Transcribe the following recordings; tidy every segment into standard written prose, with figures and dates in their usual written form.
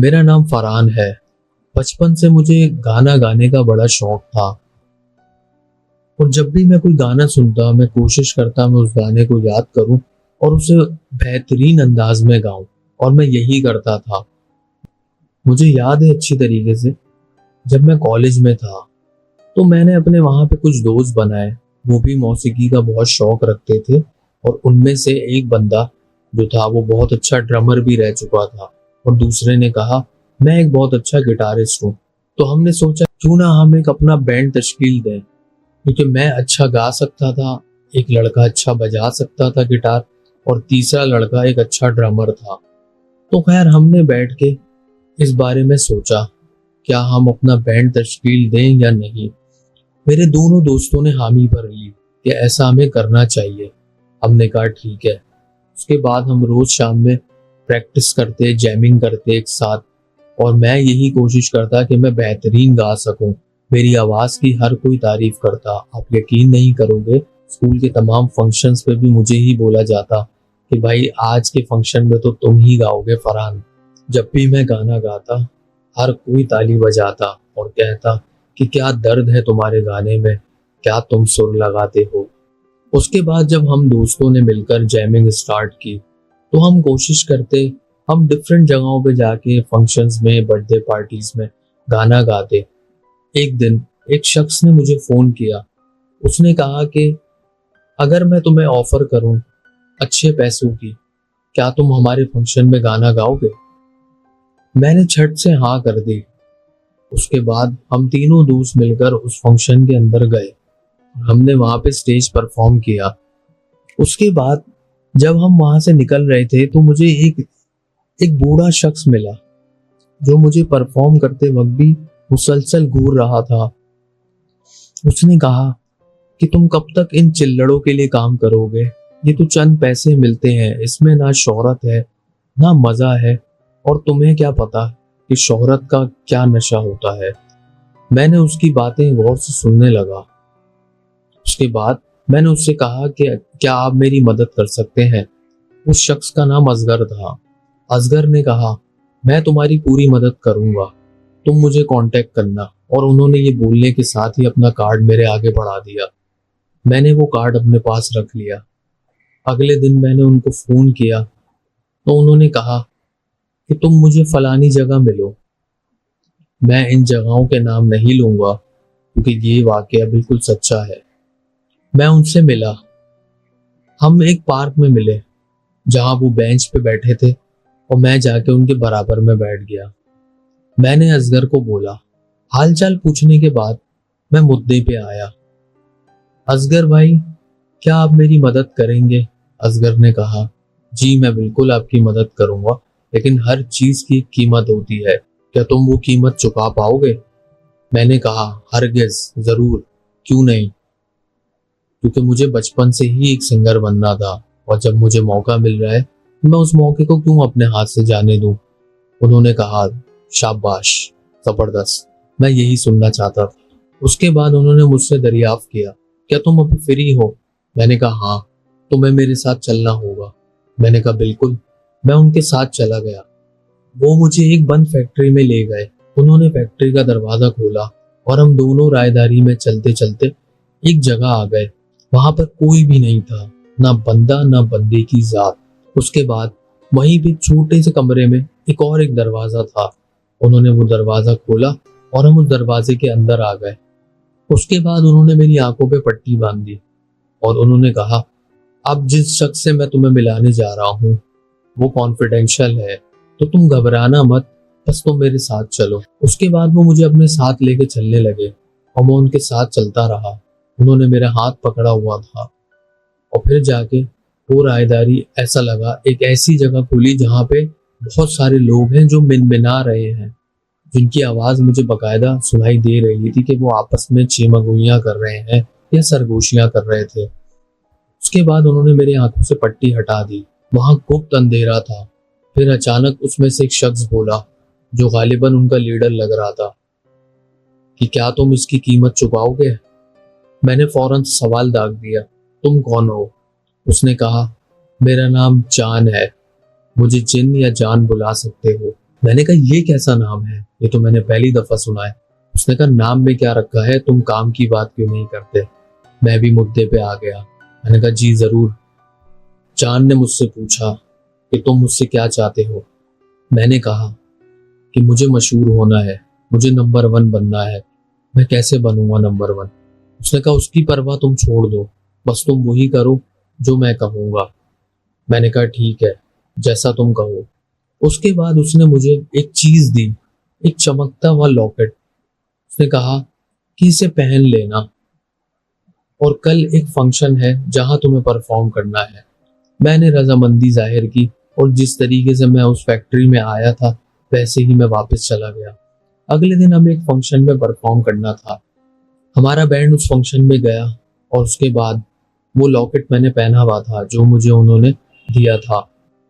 मेरा नाम फरहान है। बचपन से मुझे गाना गाने का बड़ा शौक था और जब भी मैं कोई गाना सुनता मैं कोशिश करता मैं उस गाने को याद करूं और उसे बेहतरीन अंदाज में गाऊं। और मैं यही करता था। मुझे याद है अच्छी तरीके से, जब मैं कॉलेज में था तो मैंने अपने वहां पे कुछ दोस्त बनाए। वो भी मौसीकी का बहुत शौक रखते थे और उनमें से एक बंदा जो था वो बहुत अच्छा ड्रमर भी रह चुका था और दूसरे ने कहा मैं एक बहुत अच्छा गिटारिस्ट हूँ। तो हमने सोचा क्यों ना हम एक अपना बैंड तश्कील दें, क्योंकि मैं अच्छा गा सकता था, एक लड़का अच्छा बजा सकता था गिटार और तीसरा लड़का एक अच्छा ड्रमर था। तो खैर हमने बैठ के इस बारे में सोचा क्या हम अपना बैंड तश्कील दें या नहीं। मेरे दोनों दोस्तों ने हामी भर ली कि ऐसा हमें करना चाहिए। हमने कहा ठीक है। उसके बाद हम रोज शाम में प्रैक्टिस करते, जैमिंग करते एक साथ और मैं यही कोशिश करता कि मैं बेहतरीन गा सकूं। मेरी आवाज की हर कोई तारीफ करता। आप यकीन नहीं करोगे, स्कूल के तमाम फंक्शंस पे भी मुझे ही बोला जाता कि भाई आज के फंक्शन में तो तुम ही गाओगे फरहान। जब भी मैं गाना गाता हर कोई ताली बजाता और कहता कि क्या दर्द है तुम्हारे गाने में, क्या तुम सुर लगाते हो। उसके बाद जब हम दोस्तों ने मिलकर जैमिंग स्टार्ट की तो हम कोशिश करते, हम डिफरेंट जगहों पे जाके फंक्शंस में, बर्थडे पार्टीज में गाना गाते। एक दिन एक शख्स ने मुझे फोन किया। उसने कहा कि अगर मैं तुम्हें ऑफर करूं अच्छे पैसों की, क्या तुम हमारे फंक्शन में गाना गाओगे? मैंने झट से हाँ कर दी। उसके बाद हम तीनों दोस्त मिलकर उस फंक्शन के अंदर गए। हमने वहां पे स्टेज परफॉर्म किया। उसके बाद जब हम वहां से निकल रहे थे तो मुझे एक एक बूढ़ा शख्स मिला जो मुझे परफॉर्म करते वक्त भी मुसलसल घूर रहा था। उसने कहा कि तुम कब तक इन चिल्लड़ों के लिए काम करोगे? ये तो चंद पैसे मिलते हैं, इसमें ना शोहरत है ना मजा है, और तुम्हें क्या पता कि शोहरत का क्या नशा होता है। मैंने उसकी बातें गौर से सुनने लगा। उसके बाद मैंने उससे कहा कि क्या आप मेरी मदद कर सकते हैं? उस शख्स का नाम असगर था। असगर ने कहा मैं तुम्हारी पूरी मदद करूंगा, तुम मुझे कांटेक्ट करना। और उन्होंने ये बोलने के साथ ही अपना कार्ड मेरे आगे बढ़ा दिया। मैंने वो कार्ड अपने पास रख लिया। अगले दिन मैंने उनको फोन किया तो उन्होंने कहा कि तुम मुझे फलानी जगह मिलो। मैं इन जगहों के नाम नहीं लूंगा क्योंकि ये वाकया बिल्कुल सच्चा है। मैं उनसे मिला। हम एक पार्क में मिले जहां वो बेंच पे बैठे थे और मैं जाके उनके बराबर में बैठ गया। मैंने असगर को बोला। हालचाल पूछने के बाद मैं मुद्दे पे आया। असगर भाई, क्या आप मेरी मदद करेंगे? असगर ने कहा जी मैं बिल्कुल आपकी मदद करूंगा, लेकिन हर चीज की एक कीमत होती है। क्या तुम वो कीमत चुका पाओगे? मैंने कहा हरगिज, जरूर, क्यों नहीं, क्योंकि मुझे बचपन से ही एक सिंगर बनना था और जब मुझे मौका मिल रहा है तो मैं उस मौके को क्यों अपने हाथ से जाने दूं। उन्होंने कहा शाबाश, जबरदस्त, मैं यही सुनना चाहता था। उसके बाद उन्होंने मुझसे दरियाफ्त किया क्या तुम अभी फ्री हो? मैंने कहा हाँ। तुम्हें मेरे साथ चलना होगा। मैंने कहा बिल्कुल। मैं उनके साथ चला गया। वो मुझे एक बंद फैक्ट्री में ले गए। उन्होंने फैक्ट्री का दरवाजा खोला और हम दोनों रायदारी में चलते चलते एक जगह आ गए। वहां पर कोई भी नहीं था, ना बंदा ना बंदे की जात। उसके बाद वहीं पे छोटे से कमरे में एक दरवाजा था। उन्होंने वो दरवाजा खोला और हम उस दरवाजे के अंदर आ गए। उसके बाद उन्होंने मेरी आंखों पे पट्टी बांध दी और उन्होंने कहा अब जिस शख्स से मैं तुम्हें मिलाने जा रहा हूँ वो कॉन्फिडेंशियल है, तो तुम घबराना मत, बस तुम मेरे साथ चलो। उसके बाद वो मुझे अपने साथ लेके चलने लगे और मैं उनके साथ चलता रहा। उन्होंने मेरा हाथ पकड़ा हुआ था और फिर जाके वो रायदारी ऐसा लगा एक ऐसी जगह खुली जहाँ पे बहुत सारे लोग हैं जो मिनमिना रहे हैं, जिनकी आवाज मुझे बकायदा सुनाई दे रही थी कि वो आपस में चीमगुइयां कर रहे हैं या सरगोशियां कर रहे थे। उसके बाद उन्होंने मेरी आंखों से पट्टी हटा दी। वहां गुप्त अंधेरा था। फिर अचानक उसमें से एक शख्स बोला जो गालिबन उनका लीडर लग रहा था कि क्या तुम इसकी कीमत चुकाओगे? मैंने फौरन सवाल दाग दिया तुम कौन हो? उसने कहा मेरा नाम जान है, मुझे जिन या जान बुला सकते हो। मैंने कहा ये कैसा नाम है, ये तो मैंने पहली दफा सुना है। उसने कहा नाम में क्या रखा है, तुम काम की बात क्यों नहीं करते। मैं भी मुद्दे पे आ गया। मैंने कहा जी जरूर। चांद ने मुझसे पूछा कि तुम मुझसे क्या चाहते हो। मैंने कहा कि मुझे मशहूर होना है, मुझे नंबर 1 बनना है। मैं कैसे बनूंगा नंबर 1। उसने कहा उसकी परवाह तुम छोड़ दो, बस तुम वही करो जो मैं कहूंगा। मैंने कहा ठीक है, जैसा तुम कहो। उसके बाद उसने मुझे एक चीज दी, एक चमकता हुआ लॉकेट। उसने कहा कि इसे पहन लेना और कल एक फंक्शन है जहां तुम्हें परफॉर्म करना है। मैंने रजामंदी जाहिर की और जिस तरीके से मैं उस फैक्ट्री में आया था वैसे ही मैं वापस चला गया। अगले दिन हमें एक फंक्शन में परफॉर्म करना था। हमारा बैंड उस फंक्शन में गया और उसके बाद वो लॉकेट मैंने पहना हुआ था जो मुझे उन्होंने दिया था।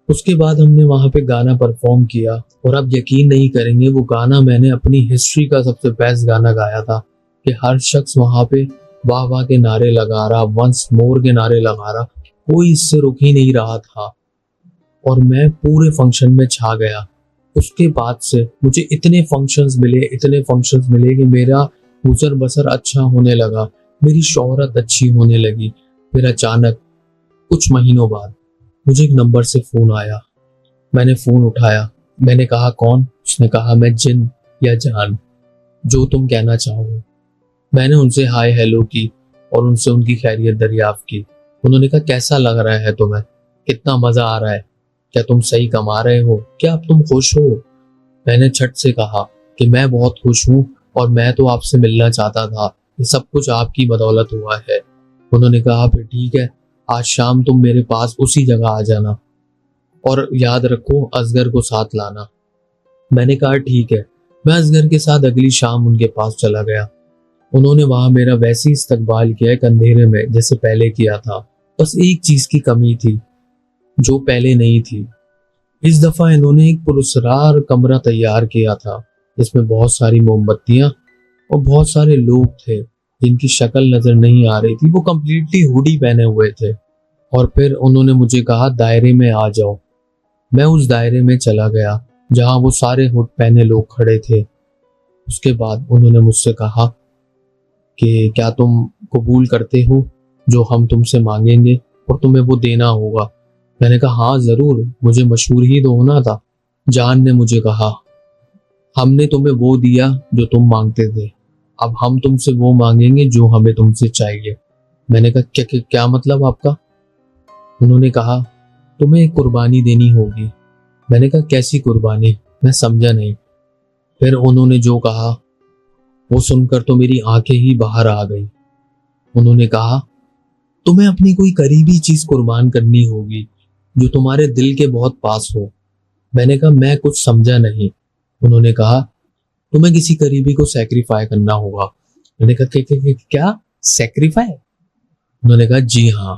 उसके बाद हमने वहां पे गाना परफॉर्म किया और आप यकीन नहीं करेंगे वो गाना मैंने अपनी हिस्ट्री का सबसे बेस्ट गाना गाया था कि हर शख्स वहां पे वाह वाह के नारे लगा रहा, वंस मोर के नारे लगा रहा, कोई इससे रुक ही नहीं रहा था और मैं पूरे फंक्शन में छा गया। उसके बाद से मुझे इतने फंक्शंस मिले कि मेरा गुजर बसर अच्छा होने लगा, मेरी शोहरत अच्छी होने लगी। फिर अचानक कुछ महीनों बाद मुझे एक नंबर से फोन आया। मैंने फोन उठाया। मैंने कहा कौन। उसने कहा मैं जिन या जान, जो तुम कहना चाहो। मैंने उनसे हाय हेलो की और उनसे उनकी खैरियत दरियाफ्त की। उन्होंने कहा कैसा लग रहा है तुम्हें, कितना मजा आ रहा है, क्या तुम सही कमा रहे हो, क्या अब तुम खुश हो। मैंने छट से कहा कि मैं बहुत खुश हूँ और मैं तो आपसे मिलना चाहता था, ये सब कुछ आपकी बदौलत हुआ है। उन्होंने कहा फिर ठीक है, आज शाम तुम मेरे पास उसी जगह आ जाना और याद रखो असगर को साथ लाना। मैंने कहा ठीक है। मैं असगर के साथ अगली शाम उनके पास चला गया। उन्होंने वहां मेरा वैसे ही इस्तकबाल किया एक अंधेरे में जैसे पहले किया था। बस एक चीज की कमी थी जो पहले नहीं थी। इस दफा इन्होंने एक पुरस्कार कमरा तैयार किया था जिसमें बहुत सारी मोमबत्तियां और बहुत सारे लोग थे जिनकी शक्ल नजर नहीं आ रही थी। वो कम्प्लीटली हुडी पहने हुए थे और फिर उन्होंने मुझे कहा दायरे में आ जाओ। मैं उस दायरे में चला गया जहां वो सारे हुड पहने लोग खड़े थे। उसके बाद उन्होंने मुझसे कहा कि क्या तुम कबूल करते हो जो हम तुमसे मांगेंगे और तुम्हें वो देना होगा। मैंने कहा हाँ जरूर, मुझे मशहूर ही तो होना था। जान ने मुझे कहा हमने तुम्हें वो दिया जो तुम मांगते थे, अब हम तुमसे वो मांगेंगे जो हमें तुमसे चाहिए। मैंने कहा क्या क्या, क्या मतलब आपका। उन्होंने कहा तुम्हें एक कुर्बानी देनी होगी। मैंने कहा कैसी कुर्बानी, मैं समझा नहीं। फिर उन्होंने जो कहा वो सुनकर तो मेरी आंखें ही बाहर आ गई। उन्होंने कहा तुम्हें अपनी कोई करीबी चीज कुर्बान करनी होगी जो तुम्हारे दिल के बहुत पास हो। मैंने कहा मैं कुछ समझा नहीं। उन्होंने कहा तुम्हें किसी करीबी को सेक्रीफाई करना होगा। मैंने कहा क्या सेक्रीफाई। उन्होंने कहा जी हाँ,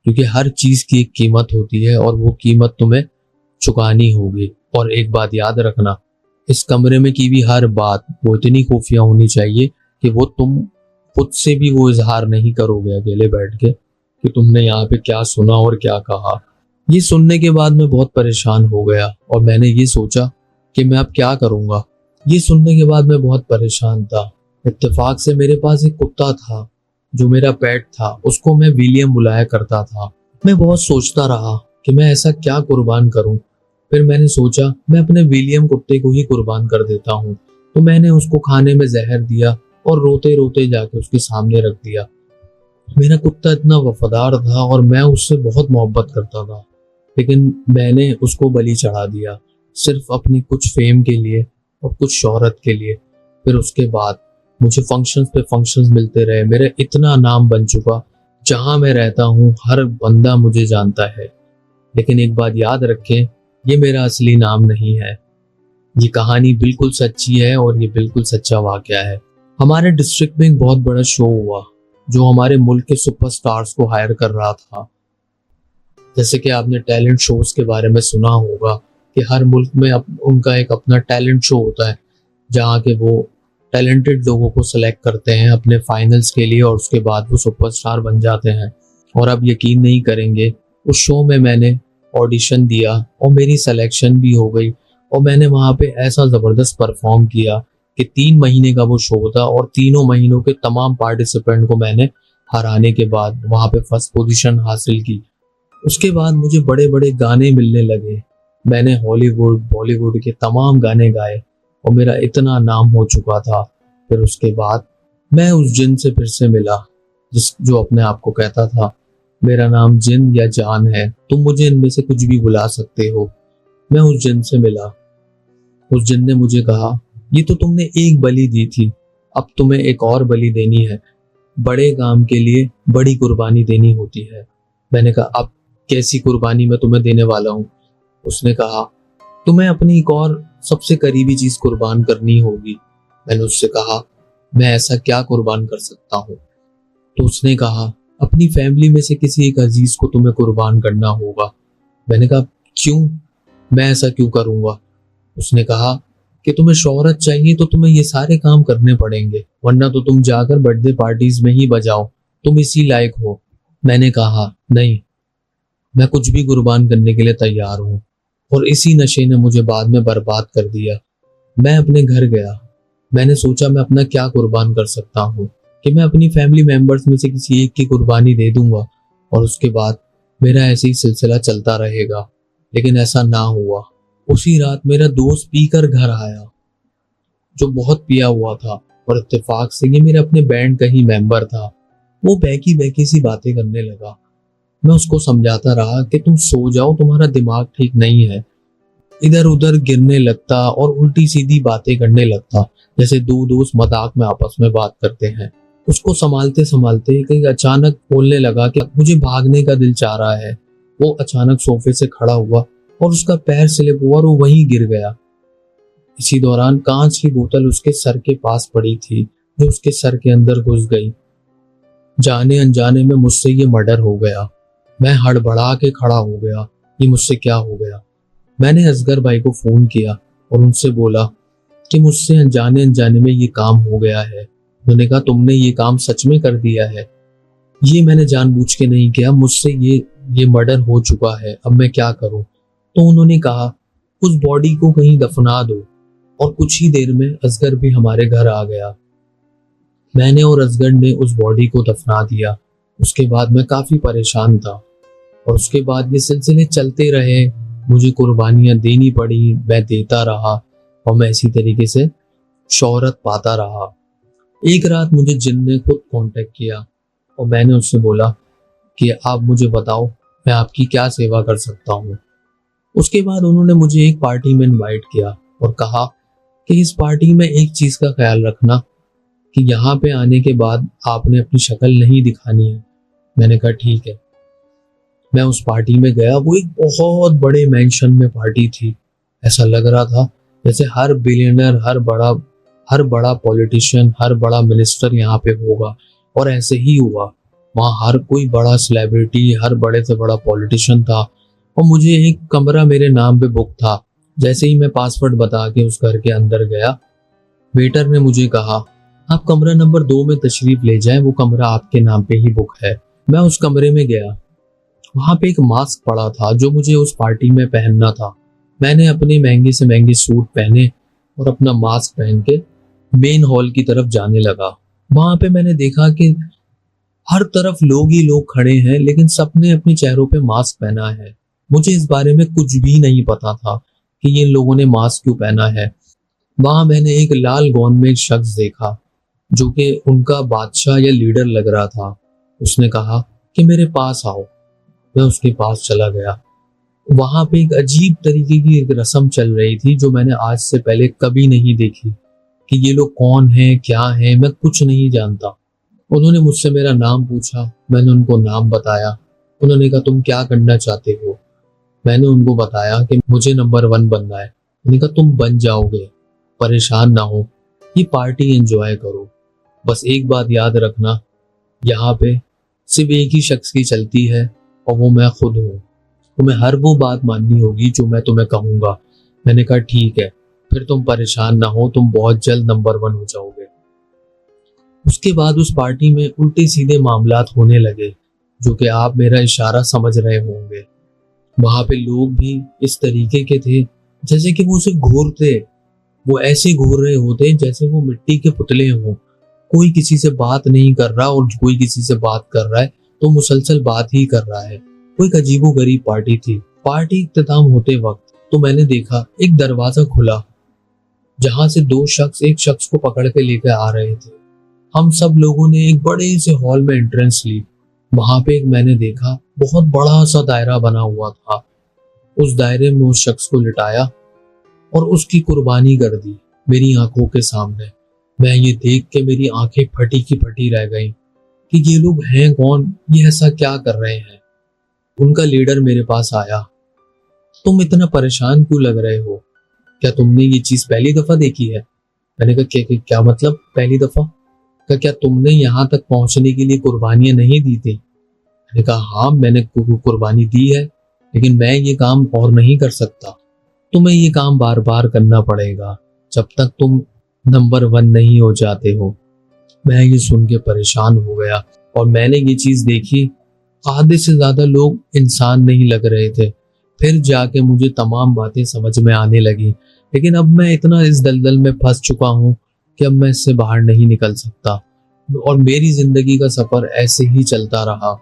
क्योंकि हर चीज की एक कीमत होती है और वो कीमत तुम्हें चुकानी होगी। और एक बात याद रखना, इस कमरे में की भी हर बात वो इतनी खुफिया होनी चाहिए कि वो तुम खुद से भी वो इजहार नहीं करोगे अकेले बैठ के कि तुमने यहाँ पे क्या सुना और क्या कहा। ये सुनने के बाद मैं बहुत परेशान हो गया और मैंने ये सोचा कि मैं अब क्या करूंगा। ये सुनने के बाद मैं बहुत परेशान था। इत्तेफाक से मेरे पास एक कुत्ता था जो मेरा पेट था, उसको मैं विलियम बुलाया करता था। मैं बहुत सोचता रहा कि मैं ऐसा क्या कुर्बान करूं। फिर मैंने सोचा मैं अपने विलियम कुत्ते को ही कुर्बान कर देता हूं। तो मैंने उसको खाने में जहर दिया और रोते रोते जाके उसके सामने रख दिया। मेरा कुत्ता इतना वफादार था और मैं उससे बहुत मोहब्बत करता था, लेकिन मैंने उसको बलि चढ़ा दिया सिर्फ अपनी कुछ फेम के लिए और कुछ शोहरत के लिए। फिर उसके बाद मुझे फंक्शंस पे फंक्शंस मिलते रहे, मेरा इतना नाम बन चुका, जहां मैं रहता हूँ हर बंदा मुझे जानता है। लेकिन एक बात याद रखें, ये मेरा असली नाम नहीं है। ये कहानी बिल्कुल सच्ची है और ये बिल्कुल सच्चा वाकया है। हमारे डिस्ट्रिक्ट में एक बहुत बड़ा शो हुआ जो हमारे मुल्क के सुपरस्टार्स को हायर कर रहा था। जैसे कि आपने टैलेंट शोज के बारे में सुना होगा कि हर मुल्क में उनका एक अपना टैलेंट शो होता है जहाँ के वो टैलेंटेड लोगों को सिलेक्ट करते हैं अपने फाइनल्स के लिए और उसके बाद वो सुपरस्टार बन जाते हैं। और आप यकीन नहीं करेंगे, उस शो में मैंने ऑडिशन दिया और मेरी सिलेक्शन भी हो गई और मैंने वहां पे ऐसा जबरदस्त परफॉर्म किया कि 3 महीने का वो शो था और तीनों महीनों के तमाम पार्टिसिपेंट को मैंने हराने के बाद वहां पे फर्स्ट पोजीशन हासिल की। उसके बाद मुझे बड़े बड़े गाने मिलने लगे। मैंने हॉलीवुड बॉलीवुड के तमाम गाने गाए और मेरा इतना नाम हो चुका था। फिर उसके बाद मैं उस जिन से फिर से मिला जिस जो अपने आप को कहता था मेरा नाम जिन या जान है, तुम मुझे इनमें से कुछ भी बुला सकते हो। मैं उस जिन से मिला। उस जिन ने मुझे कहा, ये तो तुमने एक बलि दी थी, अब तुम्हें एक और बलि देनी है। बड़े काम के लिए बड़ी कुर्बानी देनी होती है। मैंने कहा, अब कैसी कुर्बानी मैं तुम्हें देने वाला हूँ? उसने कहा, तुम्हें अपनी एक और सबसे करीबी चीज कुर्बान करनी होगी। मैंने उससे कहा, मैं ऐसा क्या कुर्बान कर सकता हूँ? तो उसने कहा, अपनी फैमिली में से किसी एक अजीज को तुम्हें कुर्बान करना होगा। मैंने कहा, क्यों? मैं ऐसा क्यों करूंगा? उसने कहा कि तुम्हें शोहरत चाहिए तो तुम्हें ये सारे काम करने पड़ेंगे, वरना तो तुम जाकर बर्थडे पार्टीज में ही बजाओ, तुम इसी लायक हो। मैंने कहा, नहीं, मैं कुछ भी कुर्बान करने के लिए तैयार हूँ। और इसी नशे ने मुझे बाद में बर्बाद कर दिया। मैं अपने घर गया। मैंने सोचा मैं अपना क्या कुर्बान कर सकता हूँ कि मैं अपनी फैमिली मेंबर्स में से किसी एक की कुर्बानी दे दूंगा और उसके बाद मेरा ऐसे ही सिलसिला चलता रहेगा। लेकिन ऐसा ना हुआ। उसी रात मेरा दोस्त पीकर घर आया, जो बहुत पिया हुआ था, और इत्तेफाक से ये मेरे अपने बैंड का ही मेंबर था। वो बहकी बहकी सी बातें करने लगा। मैं उसको समझाता रहा कि तुम सो जाओ, तुम्हारा दिमाग ठीक नहीं है। इधर उधर गिरने लगता और उल्टी सीधी बातें करने लगता, जैसे दो दोस्त मजाक में आपस में बात करते हैं। उसको संभालते संभालते कहीं अचानक बोलने लगा कि मुझे भागने का दिल चाह रहा है। वो अचानक सोफे से खड़ा हुआ और उसका पैर स्लिप हुआ और वो वहीं गिर गया। इसी दौरान कांच की बोतल उसके सर के पास पड़ी थी, जो उसके सर के अंदर घुस गई। जाने अनजाने में मुझसे ये मर्डर हो गया। मैं हड़बड़ा के खड़ा हो गया, ये मुझसे क्या हो गया? मैंने असगर भाई को फोन किया और उनसे बोला कि मुझसे अनजाने अनजाने में ये काम हो गया है। उन्होंने कहा, तुमने ये काम सच में कर दिया है? ये मैंने जानबूझ के नहीं किया, मुझसे ये मर्डर हो चुका है, अब मैं क्या करूं? तो उन्होंने कहा, उस बॉडी को कहीं दफना दो। और कुछ ही देर में असगर भी हमारे घर आ गया। मैंने और असगर ने उस बॉडी को दफना दिया। उसके बाद मैं काफी परेशान था और उसके बाद ये सिलसिले चलते रहे। मुझे कुर्बानियां देनी पड़ी, मैं देता रहा और मैं इसी तरीके से शोहरत पाता रहा। एक रात मुझे जिन ने खुद कांटेक्ट किया और मैंने उससे बोला कि आप मुझे बताओ मैं आपकी क्या सेवा कर सकता हूँ। उसके बाद उन्होंने मुझे एक पार्टी में इनवाइट किया और कहा कि इस पार्टी में एक चीज का ख्याल रखना कि यहाँ पे आने के बाद आपने अपनी शक्ल नहीं दिखानी है। मैंने कहा, ठीक है। मैं उस पार्टी में गया। वो एक बहुत बड़े मेंशन में पार्टी थी। ऐसा लग रहा था जैसे हर बिलियनर, हर बड़ा पॉलिटिशियन, हर बड़ा मिनिस्टर यहाँ पे होगा। और ऐसे ही हुआ। वहाँ हर कोई बड़ा सेलिब्रिटी, हर बड़े से बड़ा पॉलिटिशियन था और मुझे एक कमरा मेरे नाम पे बुक था। जैसे ही मैं पासवर्ड बता के उस घर के अंदर गया, वेटर ने मुझे कहा, आप कमरा नंबर 2 में तशरीफ ले जाएं, वो कमरा आपके नाम पे ही बुक है। मैं उस कमरे में गया। वहां पे एक मास्क पड़ा था जो मुझे उस पार्टी में पहनना था। मैंने अपने महंगे से महंगे सूट पहने और अपना मास्क पहन के मेन हॉल की तरफ जाने लगा। वहां पे मैंने देखा कि हर तरफ लोग ही लोग खड़े हैं, लेकिन सबने अपने चेहरों पे मास्क पहना है। मुझे इस बारे में कुछ भी नहीं पता था कि ये लोगों ने मास्क क्यों पहना है। वहां मैंने एक लाल गॉन में एक शख्स देखा जो कि उनका बादशाह या लीडर लग रहा था। उसने कहा कि मेरे पास आओ। मैं उसके पास चला गया। वहां पे एक अजीब तरीके की एक रस्म चल रही थी जो मैंने आज से पहले कभी नहीं देखी। कि ये लोग कौन हैं, क्या हैं, मैं कुछ नहीं जानता। उन्होंने मुझसे मेरा नाम पूछा। मैंने उनको नाम बताया। उन्होंने कहा, तुम क्या करना चाहते हो? मैंने उनको बताया कि मुझे नंबर 1 बनना है। उन्होंने कहा, तुम बन जाओगे, परेशान ना हो, ये पार्टी एंजॉय करो। बस एक बात याद रखना, यहाँ पे सिर्फ एक ही शख्स की चलती है और वो मैं खुद हूँ। तुम्हें हर वो बात माननी होगी जो मैं तुम्हें कहूंगा। मैंने कहा, ठीक है, फिर तुम परेशान ना हो, तुम बहुत जल्द नंबर 1 हो जाओगे। उसके बाद उस पार्टी में उल्टे सीधे मामलात होने लगे, जो कि आप मेरा इशारा समझ रहे होंगे। वहां पे लोग भी इस तरीके के थे जैसे कि वो उसे घूरते, वो ऐसे घूर रहे होते जैसे वो मिट्टी के पुतले हों। कोई किसी से बात नहीं कर रहा, और कोई किसी से बात कर रहा है तो मुसलसल बात ही कर रहा है। वो एक अजीबोगरीब पार्टी थी। पार्टी इख्तिताम होते वक्त तो मैंने देखा एक दरवाजा खुला, जहां से दो शख्स एक शख्स को पकड़ के लेकर आ रहे थे। हम सब लोगों ने एक बड़े से हॉल में एंट्रेंस ली। वहां पे एक मैंने देखा बहुत बड़ा सा दायरा बना हुआ था। उस दायरे में उस शख्स को लिटाया और उसकी कुर्बानी कर दी मेरी आंखों के सामने। मैं ये देख के मेरी आंखें फटी की फटी रह गईं कि ये लोग हैं कौन, ये ऐसा क्या कर रहे हैं। उनका लीडर मेरे पास आया। तुम इतना परेशान क्यों लग रहे हो? क्या तुमने ये चीज पहली दफा देखी है? मैंने कहा क्या मतलब पहली दफा? क्या तुमने यहाँ तक पहुंचने के लिए कुर्बानियां नहीं दी थी? मैंने कहा हाँ, मैंने कुर्बानी दी है, लेकिन मैं ये काम और नहीं कर सकता। तुम्हें ये काम बार बार करना पड़ेगा जब तक तुम नंबर 1 नहीं हो जाते हो। मैं ये सुन के परेशान हो गया, और मैंने ये चीज देखी, आधे से ज्यादा लोग इंसान नहीं लग रहे थे। फिर जाके मुझे तमाम बातें समझ में आने लगी, लेकिन अब मैं इतना इस दलदल में फंस चुका हूँ कि अब मैं इससे बाहर नहीं निकल सकता। और मेरी जिंदगी का सफर ऐसे ही चलता रहा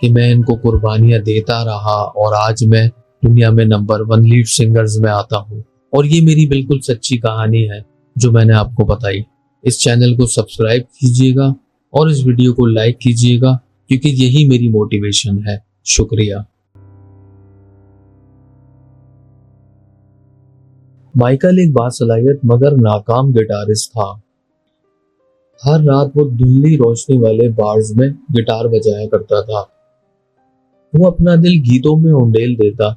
कि मैं इनको कुर्बानियां देता रहा, और आज मैं दुनिया में नंबर 1 लीड सिंगर्स में आता हूँ। और ये मेरी बिल्कुल सच्ची कहानी है जो मैंने आपको बताई। इस चैनल को सब्सक्राइब कीजिएगा और इस वीडियो को लाइक कीजिएगा, क्योंकि यही मेरी मोटिवेशन है। शुक्रिया। माइकल एक बासलाहियत मगर नाकाम गिटारिस्ट था। हर रात वो धुंधली रोशनी वाले बार्स में गिटार बजाया करता था। वो अपना दिल गीतों में उंडेल देता,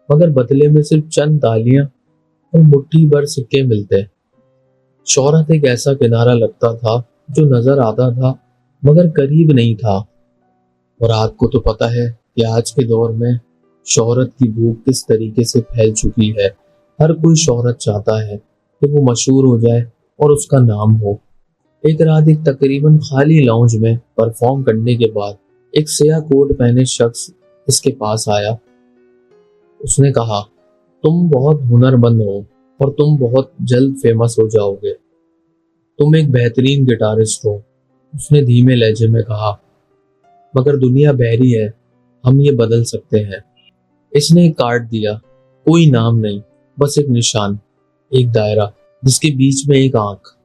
मगर बदले में सिर्फ चंद तालियां और मुट्ठी भर सिक्के मिलते। शोहरत एक ऐसा किनारा लगता था जो नजर आता था मगर करीब नहीं था। और आपको तो पता है कि आज के दौर में शोहरत की भूख किस तरीके से फैल चुकी है। हर कोई शोहरत चाहता है कि वो मशहूर हो जाए और उसका नाम हो। एक रात एक तकरीबन खाली लाउंज में परफॉर्म करने के बाद एक स्याह कोट पहने शख्स इसके पास आया। उसने कहा, तुम बहुत हुनरमंद हो और तुम बहुत जल्द फेमस हो जाओगे। तुम एक बेहतरीन गिटारिस्ट हो। उसने धीमे लहजे में कहा, मगर दुनिया बहरी है, हम ये बदल सकते हैं। इसने एक कार्ड दिया, कोई नाम नहीं, बस एक निशान, एक दायरा जिसके बीच में एक आंख।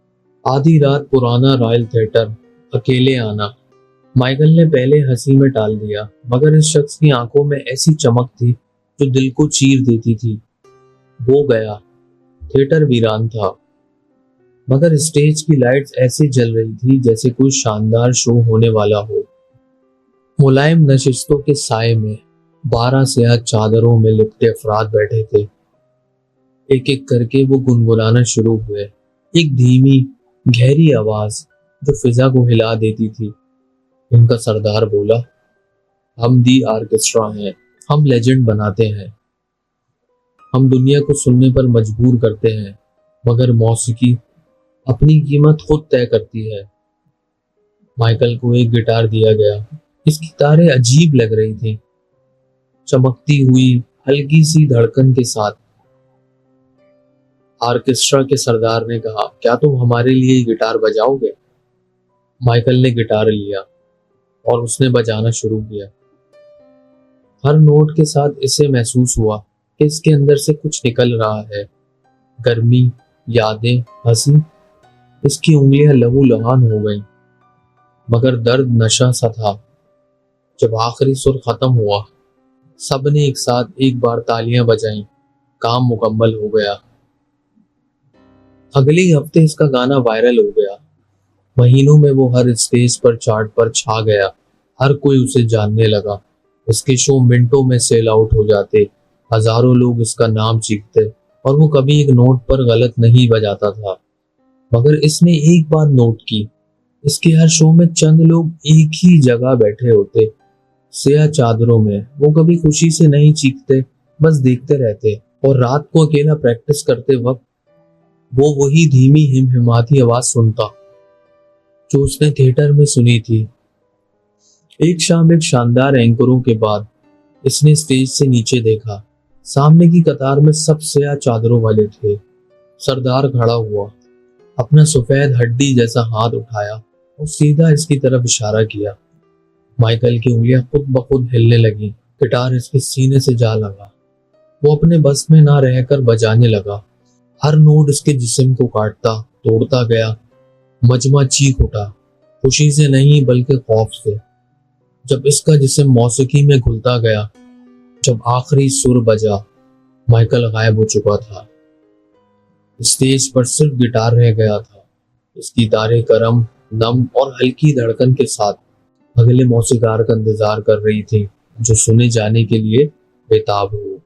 आधी रात, पुराना रॉयल थिएटर, अकेले आना। माइकल ने पहले हंसी में टाल दिया, मगर इस शख्स की आंखों में ऐसी चमक थी जो दिल को चीर देती थी। वो गया। थिएटर वीरान था, मगर स्टेज की लाइट्स ऐसे जल रही थी जैसे कोई शानदार शो होने वाला हो। मुलायम नशिस्तों के साए में 12 स्याह चादरों में लिपटे अफराद बैठे थे। एक एक करके वो गुनगुनाना शुरू हुए, एक धीमी गहरी आवाज जो फिजा को हिला देती थी। उनका सरदार बोला, हम दी आर्केस्ट्रा हैं, हम लेजेंड बनाते हैं, हम दुनिया को सुनने पर मजबूर करते हैं, मगर मौसीकी अपनी कीमत खुद तय करती है। माइकल को एक गिटार दिया गया। इसकी तारें अजीब लग रही थी, चमकती हुई हल्की सी धड़कन के साथ। ऑर्केस्ट्रा के सरदार ने कहा, क्या तुम हमारे लिए गिटार बजाओगे? माइकल ने गिटार लिया और उसने बजाना शुरू किया। हर नोट के साथ इसे महसूस हुआ कि इसके अंदर से कुछ निकल रहा है। गर्मी, यादें, हंसी। इसकी उंगलियां लहू लुहान हो गईं, मगर दर्द नशा सा था। जब आखिरी सुर खत्म हुआ, सबने एक साथ एक बार तालियां बजाईं। काम मुकम्मल हो गया। अगले ही हफ्ते इसका गाना वायरल हो गया। महीनों में वो हर स्टेज पर चार्ट पर छा गया। हर कोई उसे जानने लगा। इसके शो मिनटों में सेल आउट हो जाते। हजारों लोग इसका नाम चीखते, और वो कभी एक नोट पर गलत नहीं बजाता था। मगर इसने एक बात नोट की, इसके हर शो में चंद लोग एक ही जगह बैठे होते, स्याह चादरों में। वो कभी खुशी से नहीं चीखते, बस देखते रहते। और रात को अकेला प्रैक्टिस करते वक्त वो वही धीमी हिमहिमाती आवाज सुनता जो उसने थिएटर में सुनी थी। एक शाम एक शानदार एंकरों के बाद इसने स्टेज से नीचे देखा। सामने की कतार में सब सया चादरों वाले थे। सरदार खड़ा हुआ, अपना सफेद हड्डी जैसा हाथ उठाया और सीधा इसकी तरफ इशारा किया। माइकल की उंगलियां खुद ब खुद हिलने लगी। गिटार इसके सीने से जा लगा। वो अपने बस में ना रहकर बजाने लगा। हर नोट इसके जिस्म को काटता, तोड़ता गया। मजमा चीख उठा, खुशी से नहीं बल्कि खौफ से। जब इसका जिस्म मौसीकी में घुलता गया, जब आखिरी सुर बजा, माइकल गायब हो चुका था। स्टेज पर सिर्फ गिटार रह गया था, इसकी तारें गरम, नम और हल्की धड़कन के साथ अगले मौसीकार का इंतजार कर रही थी, जो सुने जाने के लिए बेताब हो।